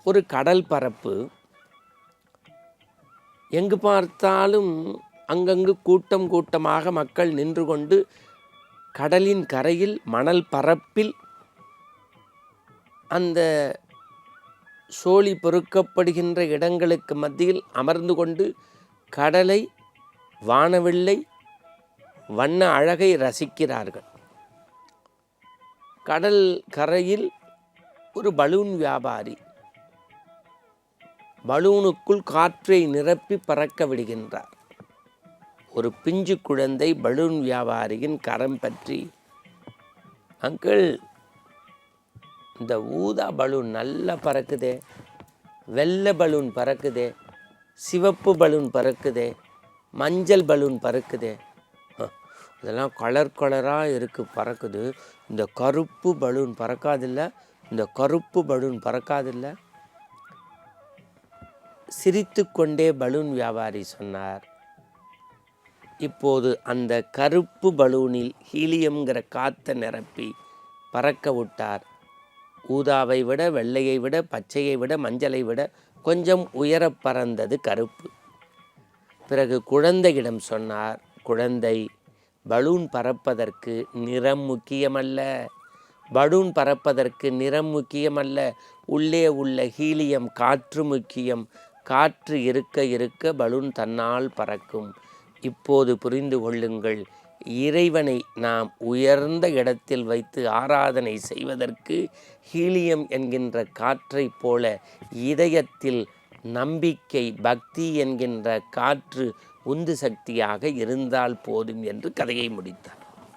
ஒரு கடல் பரப்பு. எங்கு பார்த்தாலும் அங்கங்கு கூட்டம் கூட்டமாக மக்கள் நின்று கொண்டு கடலின் கரையில் மணல் பரப்பில் அந்த சோழி பொறுக்கப்படுகின்ற இடங்களுக்கு மத்தியில் அமர்ந்து கொண்டு கடலை, வானவில்லை, வண்ண அழகை ரசிக்கிறார்கள். கடல் கரையில் ஒரு பலூன் வியாபாரி பலூனுக்குள் காற்றை நிரப்பி பறக்க விடுகின்றார். ஒரு பிஞ்சு குழந்தை பலூன் வியாபாரியின் கரம் பற்றி, அங்கிள், இந்த ஊதா பலூன் நல்லா பறக்குதே, வெள்ளை பலூன் பறக்குதே, சிவப்பு பலூன் பறக்குதே, மஞ்சள் பலூன் பறக்குதே, இதெல்லாம் கலர் கலராக இருக்குது பறக்குது, இந்த கருப்பு பலூன் பறக்காதில்ல, இந்த கருப்பு பலூன் பறக்காதில்ல. சிரித்து கொண்டே பலூன் வியாபாரி சொன்னார், இப்போது அந்த கருப்பு பலூனில் ஹீலியம்ங்கிற காற்றை நிரப்பி பறக்க விட்டார். ஊதாவை விட, வெள்ளையை விட, பச்சையை விட, மஞ்சளை விட கொஞ்சம் உயர பறந்தது கருப்பு. பிறகு குழந்தையிடம் சொன்னார், குழந்தை, பலூன் பறப்பதற்கு நிறம் முக்கியமல்ல, பலூன் பறப்பதற்கு நிறம் முக்கியமல்ல, உள்ளே உள்ள ஹீலியம் காற்று முக்கியம். காற்று இருக்க இருக்க பலூன் தன்னால் பறக்கும். இப்போது புரிந்து கொள்ளுங்கள், இறைவனை நாம் உயர்ந்த இடத்தில் வைத்து ஆராதனை செய்வதற்கு ஹீலியம் என்கின்ற காற்றைப் போல இதயத்தில் நம்பிக்கை, பக்தி என்கின்ற காற்று உந்து சக்தியாக இருந்தால் போதும் என்று கதையை முடித்தார்.